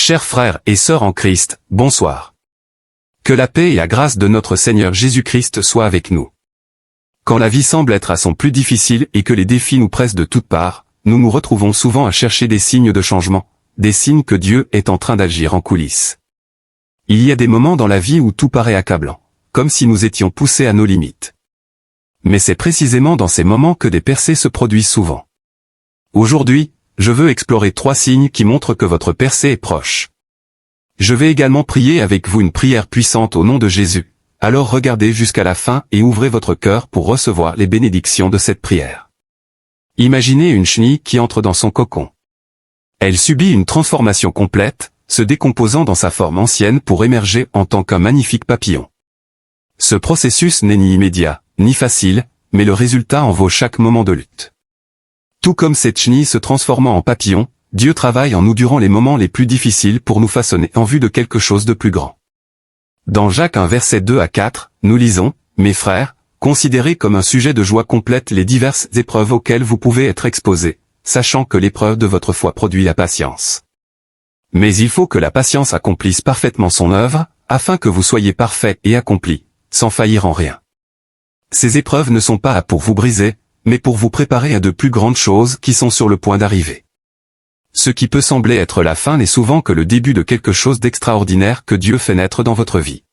Chers frères et sœurs en Christ, bonsoir. Que la paix et la grâce de notre Seigneur Jésus-Christ soient avec nous. Quand la vie semble être à son plus difficile et que les défis nous pressent de toutes parts, nous nous retrouvons souvent à chercher des signes de changement, des signes que Dieu est en train d'agir en coulisses. Il y a des moments dans la vie où tout paraît accablant, comme si nous étions poussés à nos limites. Mais c'est précisément dans ces moments que des percées se produisent souvent. Aujourd'hui, je veux explorer 3 signes qui montrent que votre percée est proche. Je vais également prier avec vous une prière puissante au nom de Jésus. Alors regardez jusqu'à la fin et ouvrez votre cœur pour recevoir les bénédictions de cette prière. Imaginez une chenille qui entre dans son cocon. Elle subit une transformation complète, se décomposant dans sa forme ancienne pour émerger en tant qu'un magnifique papillon. Ce processus n'est ni immédiat, ni facile, mais le résultat en vaut chaque moment de lutte. Tout comme cette chenille se transformant en papillon, Dieu travaille en nous durant les moments les plus difficiles pour nous façonner en vue de quelque chose de plus grand. Dans Jacques 1 versets 2 à 4, nous lisons, « Mes frères, considérez comme un sujet de joie complète les diverses épreuves auxquelles vous pouvez être exposés, sachant que l'épreuve de votre foi produit la patience. Mais il faut que la patience accomplisse parfaitement son œuvre, afin que vous soyez parfaits et accomplis, sans faillir en rien. Ces épreuves ne sont pas pour vous briser, mais pour vous préparer à de plus grandes choses qui sont sur le point d'arriver. Ce qui peut sembler être la fin n'est souvent que le début de quelque chose d'extraordinaire que Dieu fait naître dans votre vie.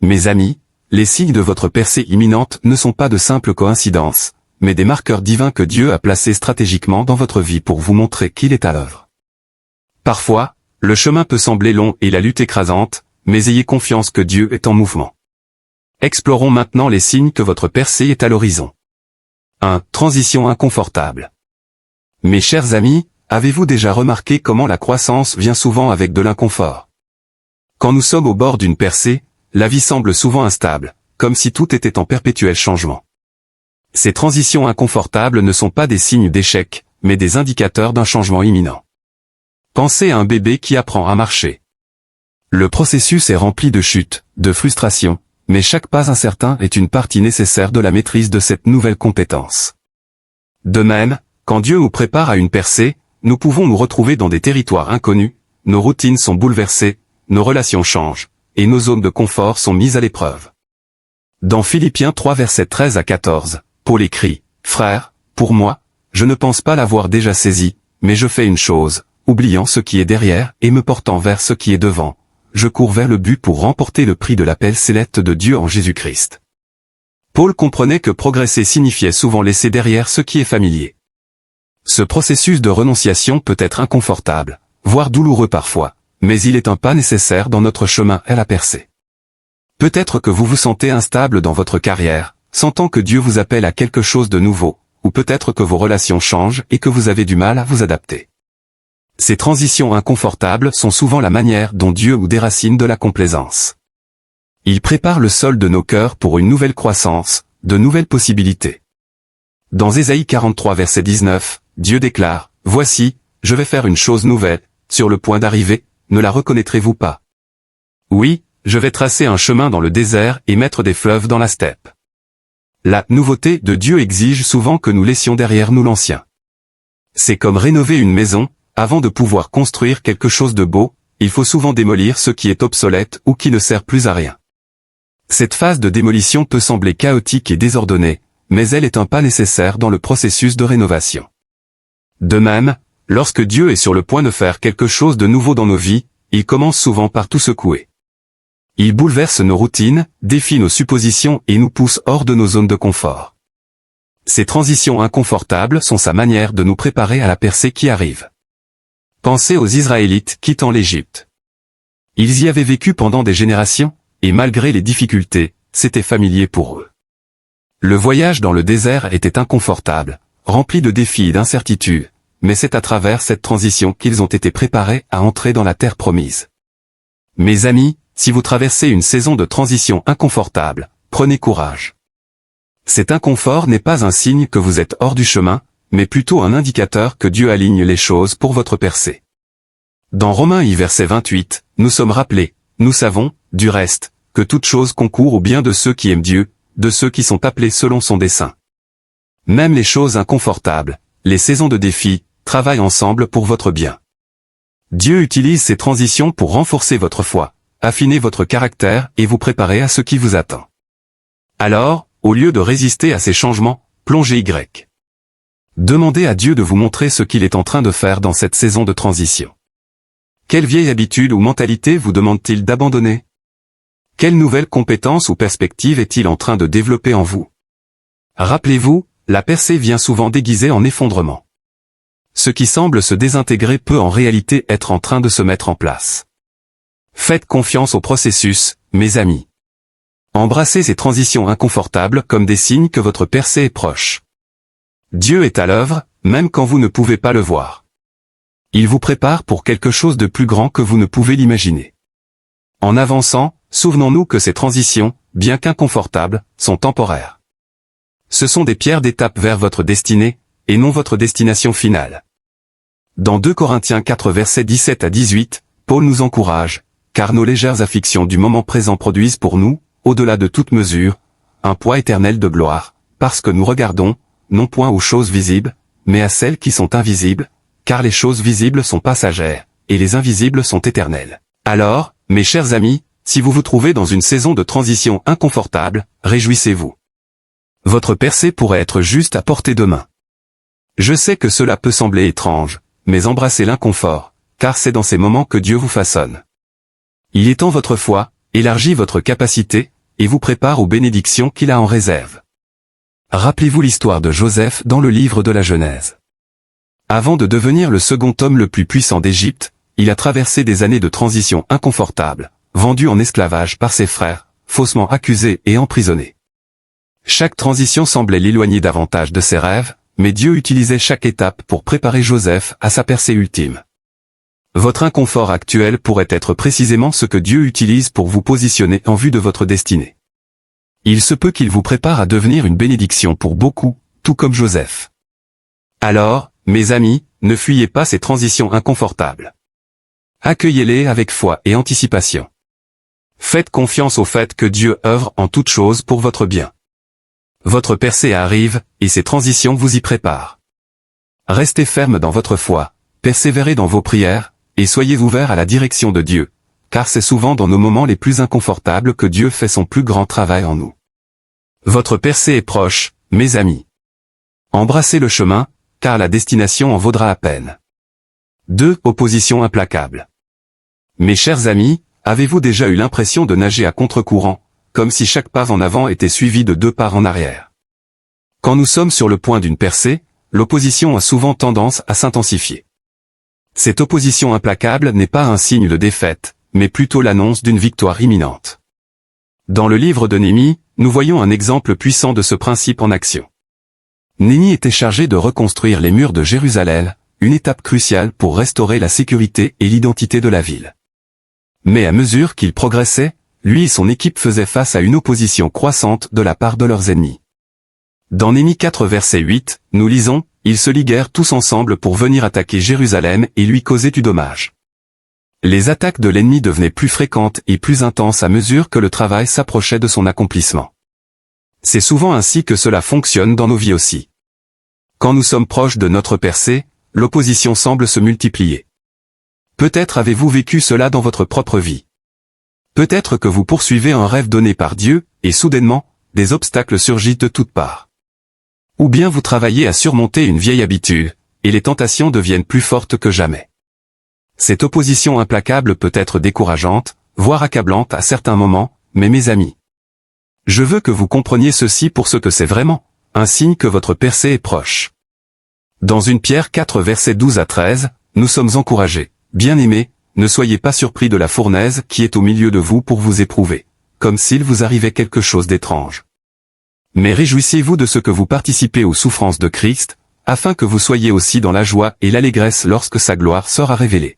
Mes amis, les signes de votre percée imminente ne sont pas de simples coïncidences, mais des marqueurs divins que Dieu a placés stratégiquement dans votre vie pour vous montrer qu'il est à l'œuvre. Parfois, le chemin peut sembler long et la lutte écrasante, mais ayez confiance que Dieu est en mouvement. Explorons maintenant les signes que votre percée est à l'horizon. 1. Transition inconfortable. Mes chers amis, avez-vous déjà remarqué comment la croissance vient souvent avec de l'inconfort? Quand nous sommes au bord d'une percée, la vie semble souvent instable, comme si tout était en perpétuel changement. Ces transitions inconfortables ne sont pas des signes d'échec, mais des indicateurs d'un changement imminent. Pensez à un bébé qui apprend à marcher. Le processus est rempli de chutes, de frustrations, mais chaque pas incertain est une partie nécessaire de la maîtrise de cette nouvelle compétence. De même, quand Dieu nous prépare à une percée, nous pouvons nous retrouver dans des territoires inconnus, nos routines sont bouleversées, nos relations changent, et nos zones de confort sont mises à l'épreuve. Dans Philippiens 3 versets 13 à 14, Paul écrit, « Frères, pour moi, je ne pense pas l'avoir déjà saisi, mais je fais une chose, oubliant ce qui est derrière et me portant vers ce qui est devant. Je cours vers le but pour remporter le prix de l'appel céleste de Dieu en Jésus-Christ. » Paul comprenait que progresser signifiait souvent laisser derrière ce qui est familier. Ce processus de renonciation peut être inconfortable, voire douloureux parfois, mais il est un pas nécessaire dans notre chemin à la percée. Peut-être que vous vous sentez instable dans votre carrière, sentant que Dieu vous appelle à quelque chose de nouveau, ou peut-être que vos relations changent et que vous avez du mal à vous adapter. Ces transitions inconfortables sont souvent la manière dont Dieu nous déracine de la complaisance. Il prépare le sol de nos cœurs pour une nouvelle croissance, de nouvelles possibilités. Dans Ésaïe 43 verset 19, Dieu déclare, « Voici, je vais faire une chose nouvelle, sur le point d'arriver, ne la reconnaîtrez-vous pas? Oui, je vais tracer un chemin dans le désert et mettre des fleuves dans la steppe. » La nouveauté de Dieu exige souvent que nous laissions derrière nous l'ancien. C'est comme rénover une maison. Avant de pouvoir construire quelque chose de beau, il faut souvent démolir ce qui est obsolète ou qui ne sert plus à rien. Cette phase de démolition peut sembler chaotique et désordonnée, mais elle est un pas nécessaire dans le processus de rénovation. De même, lorsque Dieu est sur le point de faire quelque chose de nouveau dans nos vies, il commence souvent par tout secouer. Il bouleverse nos routines, défie nos suppositions et nous pousse hors de nos zones de confort. Ces transitions inconfortables sont sa manière de nous préparer à la percée qui arrive. Pensez aux Israélites quittant l'Égypte. Ils y avaient vécu pendant des générations, et malgré les difficultés, c'était familier pour eux. Le voyage dans le désert était inconfortable, rempli de défis et d'incertitudes, mais c'est à travers cette transition qu'ils ont été préparés à entrer dans la terre promise. Mes amis, si vous traversez une saison de transition inconfortable, prenez courage. Cet inconfort n'est pas un signe que vous êtes hors du chemin, mais plutôt un indicateur que Dieu aligne les choses pour votre percée. Dans Romains 1 verset 28, nous sommes rappelés, nous savons, du reste, que toute chose concourt au bien de ceux qui aiment Dieu, de ceux qui sont appelés selon son dessein. Même les choses inconfortables, les saisons de défis, travaillent ensemble pour votre bien. Dieu utilise ces transitions pour renforcer votre foi, affiner votre caractère et vous préparer à ce qui vous attend. Alors, au lieu de résister à ces changements, plongez Y. Demandez à Dieu de vous montrer ce qu'il est en train de faire dans cette saison de transition. Quelle vieille habitude ou mentalité vous demande-t-il d'abandonner? Quelle nouvelle compétence ou perspective est-il en train de développer en vous? Rappelez-vous, la percée vient souvent déguisée en effondrement. Ce qui semble se désintégrer peut en réalité être en train de se mettre en place. Faites confiance au processus, mes amis. Embrassez ces transitions inconfortables comme des signes que votre percée est proche. Dieu est à l'œuvre, même quand vous ne pouvez pas le voir. Il vous prépare pour quelque chose de plus grand que vous ne pouvez l'imaginer. En avançant, souvenons-nous que ces transitions, bien qu'inconfortables, sont temporaires. Ce sont des pierres d'étape vers votre destinée, et non votre destination finale. Dans 2 Corinthiens 4 versets 17 à 18, Paul nous encourage, car nos légères afflictions du moment présent produisent pour nous, au-delà de toute mesure, un poids éternel de gloire, parce que nous regardons, non point aux choses visibles, mais à celles qui sont invisibles, car les choses visibles sont passagères, et les invisibles sont éternelles. Alors, mes chers amis, si vous vous trouvez dans une saison de transition inconfortable, réjouissez-vous. Votre percée pourrait être juste à portée de main. Je sais que cela peut sembler étrange, mais embrassez l'inconfort, car c'est dans ces moments que Dieu vous façonne. Il étend votre foi, élargit votre capacité, et vous prépare aux bénédictions qu'il a en réserve. Rappelez-vous l'histoire de Joseph dans le livre de la Genèse. Avant de devenir le second homme le plus puissant d'Égypte, il a traversé des années de transition inconfortables, vendu en esclavage par ses frères, faussement accusé et emprisonné. Chaque transition semblait l'éloigner davantage de ses rêves, mais Dieu utilisait chaque étape pour préparer Joseph à sa percée ultime. Votre inconfort actuel pourrait être précisément ce que Dieu utilise pour vous positionner en vue de votre destinée. Il se peut qu'il vous prépare à devenir une bénédiction pour beaucoup, tout comme Joseph. Alors, mes amis, ne fuyez pas ces transitions inconfortables. Accueillez-les avec foi et anticipation. Faites confiance au fait que Dieu œuvre en toutes choses pour votre bien. Votre percée arrive, et ces transitions vous y préparent. Restez ferme dans votre foi, persévérez dans vos prières, et soyez ouverts à la direction de Dieu, car c'est souvent dans nos moments les plus inconfortables que Dieu fait son plus grand travail en nous. Votre percée est proche, mes amis. Embrassez le chemin, car la destination en vaudra la peine. 2. Opposition implacable. Mes chers amis, avez-vous déjà eu l'impression de nager à contre-courant, comme si chaque pas en avant était suivi de 2 pas en arrière? Quand nous sommes sur le point d'une percée, l'opposition a souvent tendance à s'intensifier. Cette opposition implacable n'est pas un signe de défaite, mais plutôt l'annonce d'une victoire imminente. Dans le livre de Néhémie, nous voyons un exemple puissant de ce principe en action. Néhémie était chargé de reconstruire les murs de Jérusalem, une étape cruciale pour restaurer la sécurité et l'identité de la ville. Mais à mesure qu'il progressait, lui et son équipe faisaient face à une opposition croissante de la part de leurs ennemis. Dans Néhémie 4 verset 8, nous lisons, « Ils se liguèrent tous ensemble pour venir attaquer Jérusalem et lui causer du dommage. » Les attaques de l'ennemi devenaient plus fréquentes et plus intenses à mesure que le travail s'approchait de son accomplissement. C'est souvent ainsi que cela fonctionne dans nos vies aussi. Quand nous sommes proches de notre percée, l'opposition semble se multiplier. Peut-être avez-vous vécu cela dans votre propre vie. Peut-être que vous poursuivez un rêve donné par Dieu, et soudainement, des obstacles surgissent de toutes parts. Ou bien vous travaillez à surmonter une vieille habitude, et les tentations deviennent plus fortes que jamais. Cette opposition implacable peut être décourageante, voire accablante à certains moments, mais mes amis, je veux que vous compreniez ceci pour ce que c'est vraiment, un signe que votre percée est proche. Dans 1 Pierre 4 versets 12 à 13, nous sommes encouragés, bien-aimés, ne soyez pas surpris de la fournaise qui est au milieu de vous pour vous éprouver, comme s'il vous arrivait quelque chose d'étrange. Mais réjouissez-vous de ce que vous participez aux souffrances de Christ, afin que vous soyez aussi dans la joie et l'allégresse lorsque sa gloire sera révélée.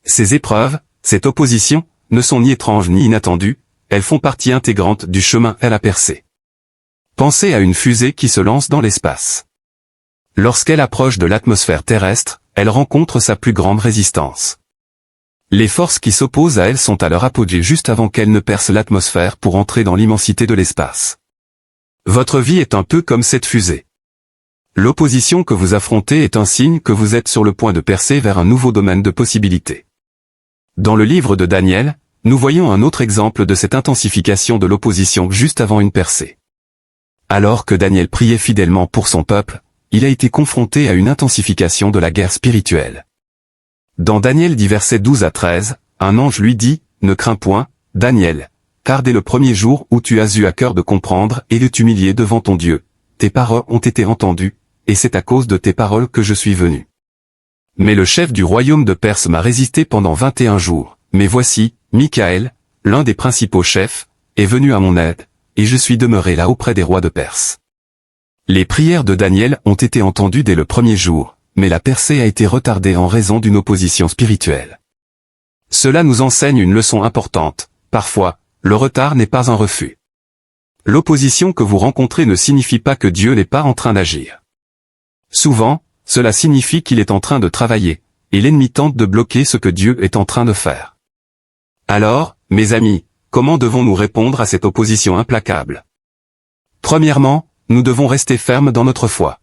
Ces épreuves, cette opposition, ne sont ni étranges ni inattendues, elles font partie intégrante du chemin à la percée. Pensez à une fusée qui se lance dans l'espace. Lorsqu'elle approche de l'atmosphère terrestre, elle rencontre sa plus grande résistance. Les forces qui s'opposent à elle sont à leur apogée juste avant qu'elle ne perce l'atmosphère pour entrer dans l'immensité de l'espace. Votre vie est un peu comme cette fusée. L'opposition que vous affrontez est un signe que vous êtes sur le point de percer vers un nouveau domaine de possibilités. Dans le livre de Daniel, nous voyons un autre exemple de cette intensification de l'opposition juste avant une percée. Alors que Daniel priait fidèlement pour son peuple, il a été confronté à une intensification de la guerre spirituelle. Dans Daniel 10 versets 12 à 13, un ange lui dit, « Ne crains point, Daniel, car dès le premier jour où tu as eu à cœur de comprendre et de t'humilier devant ton Dieu, tes paroles ont été entendues, et c'est à cause de tes paroles que je suis venu. Mais le chef du royaume de Perse m'a résisté pendant 21 jours, mais voici, Michaël, l'un des principaux chefs, est venu à mon aide, et je suis demeuré là auprès des rois de Perse. » Les prières de Daniel ont été entendues dès le premier jour, mais la percée a été retardée en raison d'une opposition spirituelle. Cela nous enseigne une leçon importante, parfois, le retard n'est pas un refus. L'opposition que vous rencontrez ne signifie pas que Dieu n'est pas en train d'agir. Souvent, cela signifie qu'il est en train de travailler, et l'ennemi tente de bloquer ce que Dieu est en train de faire. Alors, mes amis, comment devons-nous répondre à cette opposition implacable? Premièrement, nous devons rester fermes dans notre foi.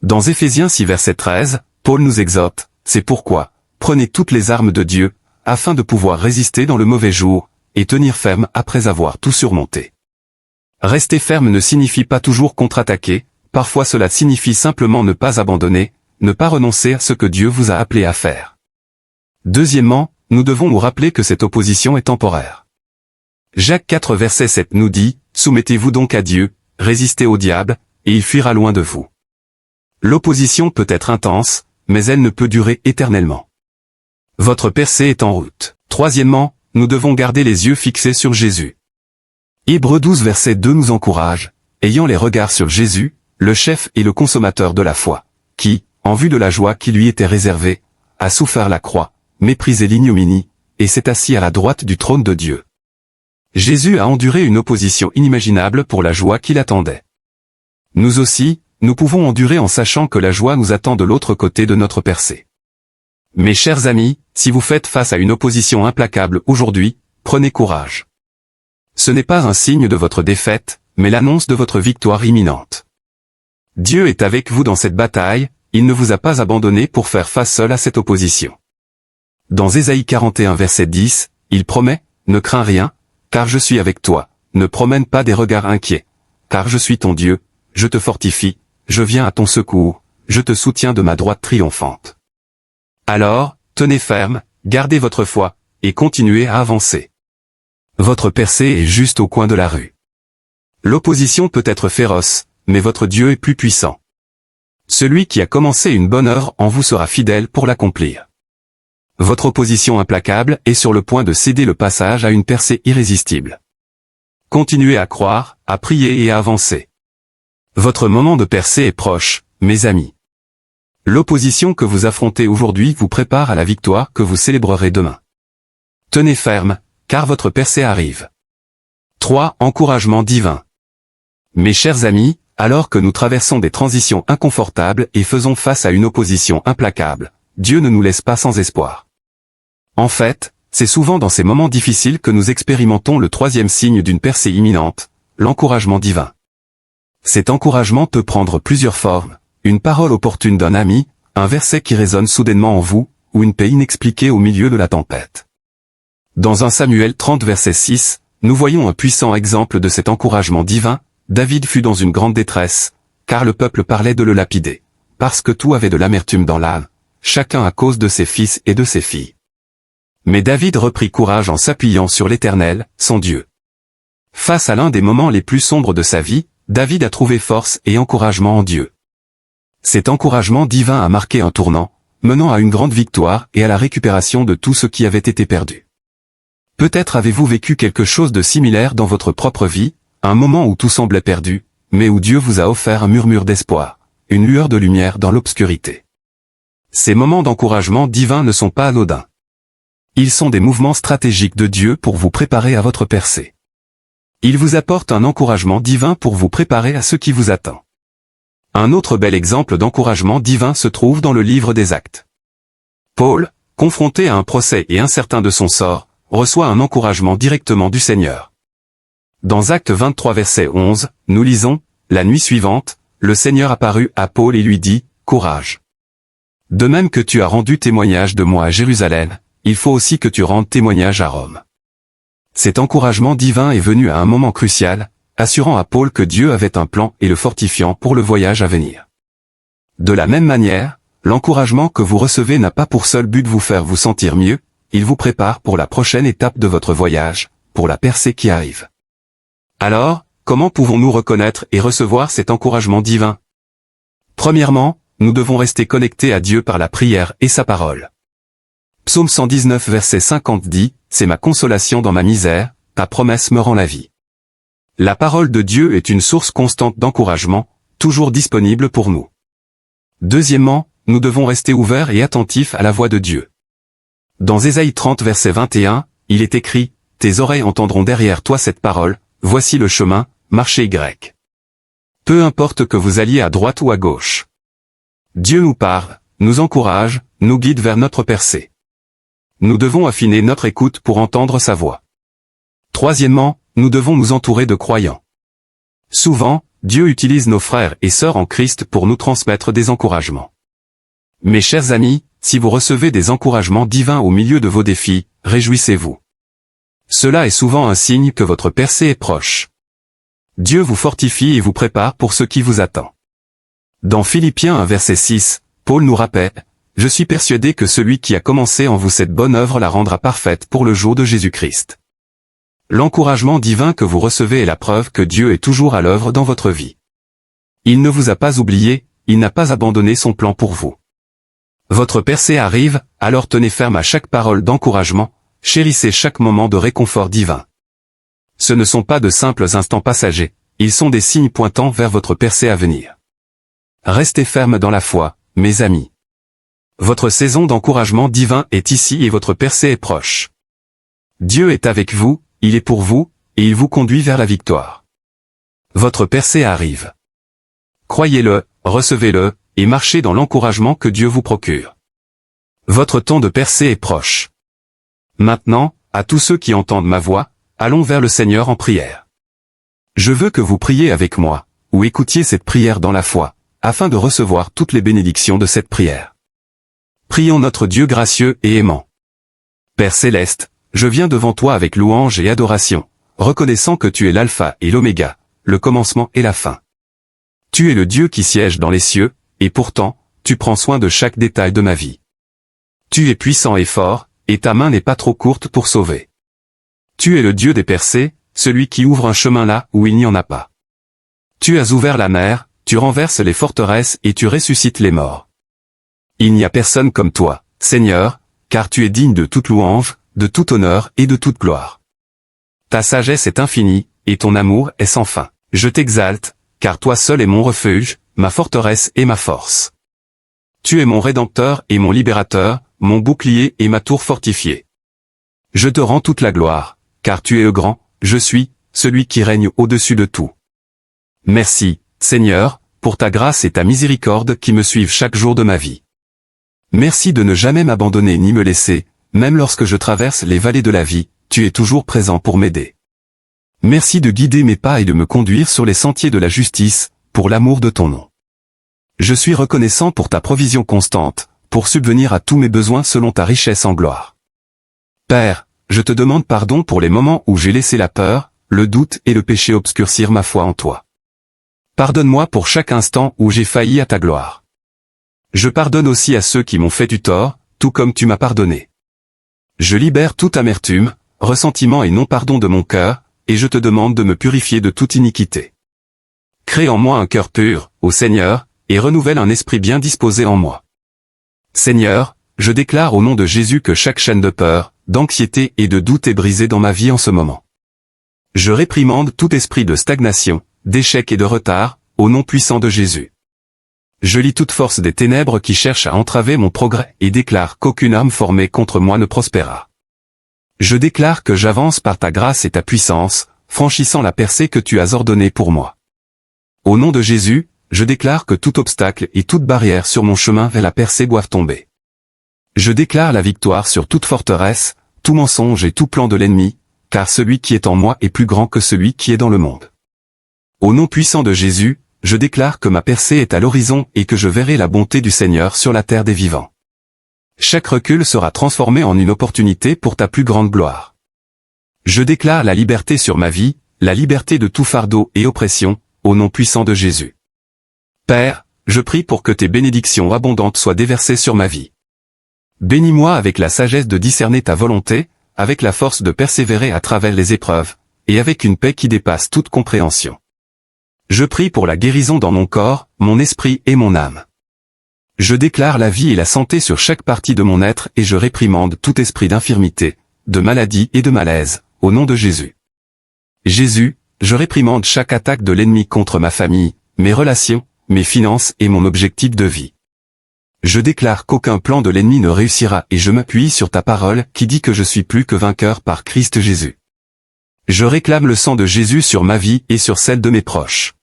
Dans Éphésiens 6 verset 13, Paul nous exhorte, « C'est pourquoi, prenez toutes les armes de Dieu, afin de pouvoir résister dans le mauvais jour, et tenir ferme après avoir tout surmonté. » Rester ferme ne signifie pas toujours contre-attaquer, parfois cela signifie simplement ne pas abandonner, ne pas renoncer à ce que Dieu vous a appelé à faire. Deuxièmement, nous devons nous rappeler que cette opposition est temporaire. Jacques 4 verset 7 nous dit, « Soumettez-vous donc à Dieu, résistez au diable, et il fuira loin de vous. » L'opposition peut être intense, mais elle ne peut durer éternellement. Votre percée est en route. Troisièmement, nous devons garder les yeux fixés sur Jésus. Hébreux 12 verset 2 nous encourage, ayant les regards sur Jésus, le chef et le consommateur de la foi, qui, en vue de la joie qui lui était réservée, a souffert la croix, méprisé l'ignominie, et s'est assis à la droite du trône de Dieu. Jésus a enduré une opposition inimaginable pour la joie qui l'attendait. Nous aussi, nous pouvons endurer en sachant que la joie nous attend de l'autre côté de notre percée. Mes chers amis, si vous faites face à une opposition implacable aujourd'hui, prenez courage. Ce n'est pas un signe de votre défaite, mais l'annonce de votre victoire imminente. Dieu est avec vous dans cette bataille, il ne vous a pas abandonné pour faire face seul à cette opposition. Dans Ésaïe 41 verset 10, il promet, « Ne crains rien, car je suis avec toi, ne promène pas des regards inquiets, car je suis ton Dieu, je te fortifie, je viens à ton secours, je te soutiens de ma droite triomphante. » Alors, tenez ferme, gardez votre foi, et continuez à avancer. Votre percée est juste au coin de la rue. L'opposition peut être féroce, mais votre Dieu est plus puissant. Celui qui a commencé une bonne œuvre en vous sera fidèle pour l'accomplir. Votre opposition implacable est sur le point de céder le passage à une percée irrésistible. Continuez à croire, à prier et à avancer. Votre moment de percée est proche, mes amis. L'opposition que vous affrontez aujourd'hui vous prépare à la victoire que vous célébrerez demain. Tenez ferme, car votre percée arrive. 3. Encouragement divin. Mes chers amis, alors que nous traversons des transitions inconfortables et faisons face à une opposition implacable, Dieu ne nous laisse pas sans espoir. En fait, c'est souvent dans ces moments difficiles que nous expérimentons le troisième signe d'une percée imminente, l'encouragement divin. Cet encouragement peut prendre plusieurs formes, une parole opportune d'un ami, un verset qui résonne soudainement en vous, ou une paix inexpliquée au milieu de la tempête. Dans 1 Samuel 30 verset 6, nous voyons un puissant exemple de cet encouragement divin. David fut dans une grande détresse, car le peuple parlait de le lapider, parce que tout avait de l'amertume dans l'âme, chacun à cause de ses fils et de ses filles. Mais David reprit courage en s'appuyant sur l'Éternel, son Dieu. Face à l'un des moments les plus sombres de sa vie, David a trouvé force et encouragement en Dieu. Cet encouragement divin a marqué un tournant, menant à une grande victoire et à la récupération de tout ce qui avait été perdu. Peut-être avez-vous vécu quelque chose de similaire dans votre propre vie, un moment où tout semblait perdu, mais où Dieu vous a offert un murmure d'espoir, une lueur de lumière dans l'obscurité. Ces moments d'encouragement divin ne sont pas anodins. Ils sont des mouvements stratégiques de Dieu pour vous préparer à votre percée. Il vous apporte un encouragement divin pour vous préparer à ce qui vous attend. Un autre bel exemple d'encouragement divin se trouve dans le livre des Actes. Paul, confronté à un procès et incertain de son sort, reçoit un encouragement directement du Seigneur. Dans Actes 23 verset 11, nous lisons, « La nuit suivante, le Seigneur apparut à Paul et lui dit, « Courage. De même que tu as rendu témoignage de moi à Jérusalem, il faut aussi que tu rendes témoignage à Rome. » Cet encouragement divin est venu à un moment crucial, assurant à Paul que Dieu avait un plan et le fortifiant pour le voyage à venir. De la même manière, l'encouragement que vous recevez n'a pas pour seul but de vous faire vous sentir mieux, il vous prépare pour la prochaine étape de votre voyage, pour la percée qui arrive. Alors, comment pouvons-nous reconnaître et recevoir cet encouragement divin? Premièrement, nous devons rester connectés à Dieu par la prière et sa parole. Psaume 119 verset 50 dit, « C'est ma consolation dans ma misère, ta promesse me rend la vie. » La parole de Dieu est une source constante d'encouragement, toujours disponible pour nous. Deuxièmement, nous devons rester ouverts et attentifs à la voix de Dieu. Dans Ésaïe 30 verset 21, il est écrit, « Tes oreilles entendront derrière toi cette parole, voici le chemin, marchez Y. » Peu importe que vous alliez à droite ou à gauche. Dieu nous parle, nous encourage, nous guide vers notre percée. Nous devons affiner notre écoute pour entendre sa voix. Troisièmement, nous devons nous entourer de croyants. Souvent, Dieu utilise nos frères et sœurs en Christ pour nous transmettre des encouragements. Mes chers amis, si vous recevez des encouragements divins au milieu de vos défis, réjouissez-vous. Cela est souvent un signe que votre percée est proche. Dieu vous fortifie et vous prépare pour ce qui vous attend. Dans Philippiens 1 verset 6, Paul nous rappelle, « Je suis persuadé que celui qui a commencé en vous cette bonne œuvre la rendra parfaite pour le jour de Jésus-Christ. » L'encouragement divin que vous recevez est la preuve que Dieu est toujours à l'œuvre dans votre vie. Il ne vous a pas oublié, il n'a pas abandonné son plan pour vous. Votre percée arrive, alors tenez ferme à chaque parole d'encouragement, chérissez chaque moment de réconfort divin. Ce ne sont pas de simples instants passagers, ils sont des signes pointant vers votre percée à venir. Restez ferme dans la foi, mes amis. Votre saison d'encouragement divin est ici et votre percée est proche. Dieu est avec vous, il est pour vous, et il vous conduit vers la victoire. Votre percée arrive. Croyez-le, recevez-le, et marchez dans l'encouragement que Dieu vous procure. Votre temps de percée est proche. Maintenant, à tous ceux qui entendent ma voix, allons vers le Seigneur en prière. Je veux que vous priez avec moi, ou écoutiez cette prière dans la foi, afin de recevoir toutes les bénédictions de cette prière. Prions notre Dieu gracieux et aimant. Père céleste, je viens devant toi avec louange et adoration, reconnaissant que tu es l'alpha et l'oméga, le commencement et la fin. Tu es le Dieu qui siège dans les cieux, et pourtant, tu prends soin de chaque détail de ma vie. Tu es puissant et fort, et ta main n'est pas trop courte pour sauver. Tu es le Dieu des percées, celui qui ouvre un chemin là où il n'y en a pas. Tu as ouvert la mer, tu renverses les forteresses et tu ressuscites les morts. Il n'y a personne comme toi, Seigneur, car tu es digne de toute louange, de tout honneur et de toute gloire. Ta sagesse est infinie, et ton amour est sans fin. Je t'exalte, car toi seul es mon refuge, ma forteresse et ma force. Tu es mon Rédempteur et mon Libérateur, mon bouclier et ma tour fortifiée. Je te rends toute la gloire, car tu es le grand, je suis, celui qui règne au-dessus de tout. Merci, Seigneur, pour ta grâce et ta miséricorde qui me suivent chaque jour de ma vie. Merci de ne jamais m'abandonner ni me laisser, même lorsque je traverse les vallées de la vie, tu es toujours présent pour m'aider. Merci de guider mes pas et de me conduire sur les sentiers de la justice, pour l'amour de ton nom. Je suis reconnaissant pour ta provision constante, pour subvenir à tous mes besoins selon ta richesse en gloire. Père, je te demande pardon pour les moments où j'ai laissé la peur, le doute et le péché obscurcir ma foi en toi. Pardonne-moi pour chaque instant où j'ai failli à ta gloire. Je pardonne aussi à ceux qui m'ont fait du tort, tout comme tu m'as pardonné. Je libère toute amertume, ressentiment et non-pardon de mon cœur, et je te demande de me purifier de toute iniquité. Crée en moi un cœur pur, ô Seigneur, et renouvelle un esprit bien disposé en moi. Seigneur, je déclare au nom de Jésus que chaque chaîne de peur, d'anxiété et de doute est brisée dans ma vie en ce moment. Je réprimande tout esprit de stagnation, d'échec et de retard, au nom puissant de Jésus. Je lis toute force des ténèbres qui cherchent à entraver mon progrès et déclare qu'aucune arme formée contre moi ne prospérera. Je déclare que j'avance par ta grâce et ta puissance, franchissant la percée que tu as ordonnée pour moi. Au nom de Jésus, je déclare que tout obstacle et toute barrière sur mon chemin vers la percée doivent tomber. Je déclare la victoire sur toute forteresse, tout mensonge et tout plan de l'ennemi, car celui qui est en moi est plus grand que celui qui est dans le monde. Au nom puissant de Jésus, je déclare que ma percée est à l'horizon et que je verrai la bonté du Seigneur sur la terre des vivants. Chaque recul sera transformé en une opportunité pour ta plus grande gloire. Je déclare la liberté sur ma vie, la liberté de tout fardeau et oppression, au nom puissant de Jésus. Père, je prie pour que tes bénédictions abondantes soient déversées sur ma vie. Bénis-moi avec la sagesse de discerner ta volonté, avec la force de persévérer à travers les épreuves, et avec une paix qui dépasse toute compréhension. Je prie pour la guérison dans mon corps, mon esprit et mon âme. Je déclare la vie et la santé sur chaque partie de mon être et je réprimande tout esprit d'infirmité, de maladie et de malaise, au nom de Jésus. Jésus, je réprimande chaque attaque de l'ennemi contre ma famille, mes relations, mes finances et mon objectif de vie. Je déclare qu'aucun plan de l'ennemi ne réussira et je m'appuie sur ta parole qui dit que je suis plus que vainqueur par Christ Jésus. Je réclame le sang de Jésus sur ma vie et sur celle de mes proches.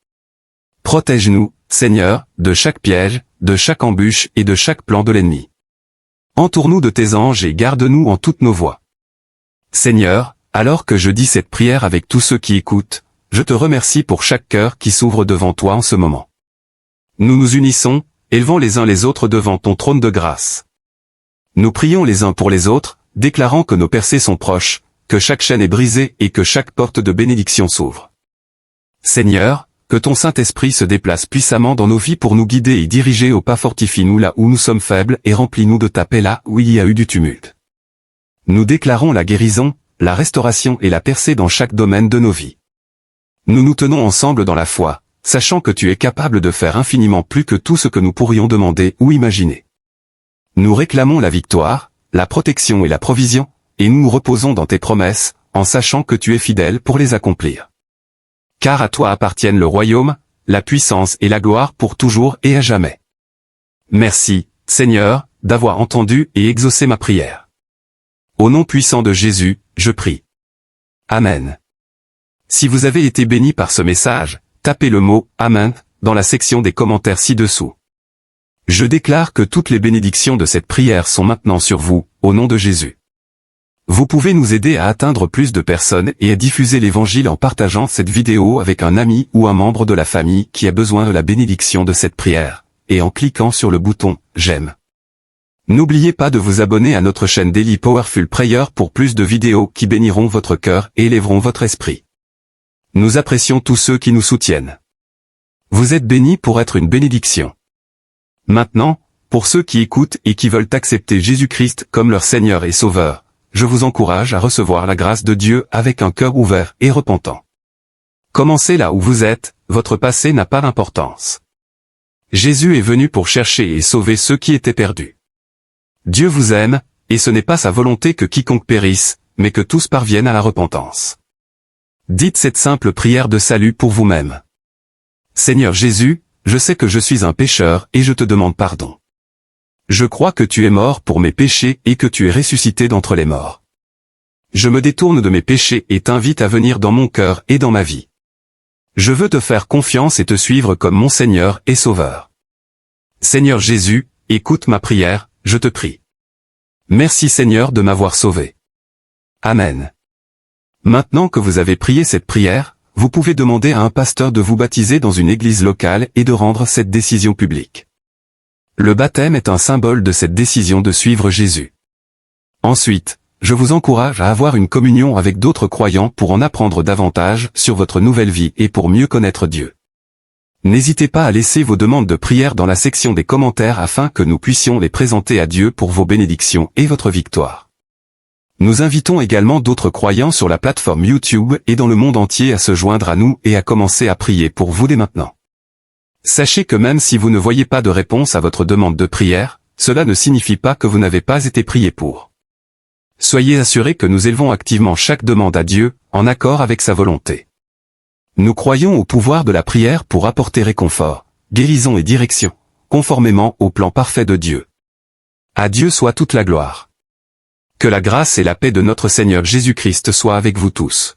Protège-nous, Seigneur, de chaque piège, de chaque embûche et de chaque plan de l'ennemi. Entoure-nous de tes anges et garde-nous en toutes nos voies. Seigneur, alors que je dis cette prière avec tous ceux qui écoutent, je te remercie pour chaque cœur qui s'ouvre devant toi en ce moment. Nous nous unissons, élevant les uns les autres devant ton trône de grâce. Nous prions les uns pour les autres, déclarant que nos percées sont proches, que chaque chaîne est brisée et que chaque porte de bénédiction s'ouvre. Seigneur, que ton Saint-Esprit se déplace puissamment dans nos vies pour nous guider et diriger au pas. Fortifie-nous là où nous sommes faibles et remplis-nous de ta paix là où il y a eu du tumulte. Nous déclarons la guérison, la restauration et la percée dans chaque domaine de nos vies. Nous nous tenons ensemble dans la foi, sachant que tu es capable de faire infiniment plus que tout ce que nous pourrions demander ou imaginer. Nous réclamons la victoire, la protection et la provision, et nous nous reposons dans tes promesses, en sachant que tu es fidèle pour les accomplir. Car à toi appartiennent le royaume, la puissance et la gloire pour toujours et à jamais. Merci, Seigneur, d'avoir entendu et exaucé ma prière. Au nom puissant de Jésus, je prie. Amen. Si vous avez été béni par ce message, tapez le mot « Amen » dans la section des commentaires ci-dessous. Je déclare que toutes les bénédictions de cette prière sont maintenant sur vous, au nom de Jésus. Vous pouvez nous aider à atteindre plus de personnes et à diffuser l'Évangile en partageant cette vidéo avec un ami ou un membre de la famille qui a besoin de la bénédiction de cette prière, et en cliquant sur le bouton « J'aime ». N'oubliez pas de vous abonner à notre chaîne Daily Powerful Prayer pour plus de vidéos qui béniront votre cœur et élèveront votre esprit. Nous apprécions tous ceux qui nous soutiennent. Vous êtes bénis pour être une bénédiction. Maintenant, pour ceux qui écoutent et qui veulent accepter Jésus-Christ comme leur Seigneur et Sauveur, je vous encourage à recevoir la grâce de Dieu avec un cœur ouvert et repentant. Commencez là où vous êtes, votre passé n'a pas d'importance. Jésus est venu pour chercher et sauver ceux qui étaient perdus. Dieu vous aime, et ce n'est pas sa volonté que quiconque périsse, mais que tous parviennent à la repentance. Dites cette simple prière de salut pour vous-même. Seigneur Jésus, je sais que je suis un pécheur et je te demande pardon. Je crois que tu es mort pour mes péchés et que tu es ressuscité d'entre les morts. Je me détourne de mes péchés et t'invite à venir dans mon cœur et dans ma vie. Je veux te faire confiance et te suivre comme mon Seigneur et Sauveur. Seigneur Jésus, écoute ma prière, je te prie. Merci Seigneur de m'avoir sauvé. Amen. Maintenant que vous avez prié cette prière, vous pouvez demander à un pasteur de vous baptiser dans une église locale et de rendre cette décision publique. Le baptême est un symbole de cette décision de suivre Jésus. Ensuite, je vous encourage à avoir une communion avec d'autres croyants pour en apprendre davantage sur votre nouvelle vie et pour mieux connaître Dieu. N'hésitez pas à laisser vos demandes de prière dans la section des commentaires afin que nous puissions les présenter à Dieu pour vos bénédictions et votre victoire. Nous invitons également d'autres croyants sur la plateforme YouTube et dans le monde entier à se joindre à nous et à commencer à prier pour vous dès maintenant. Sachez que même si vous ne voyez pas de réponse à votre demande de prière, cela ne signifie pas que vous n'avez pas été prié pour. Soyez assurés que nous élevons activement chaque demande à Dieu, en accord avec sa volonté. Nous croyons au pouvoir de la prière pour apporter réconfort, guérison et direction, conformément au plan parfait de Dieu. À Dieu soit toute la gloire. Que la grâce et la paix de notre Seigneur Jésus-Christ soient avec vous tous.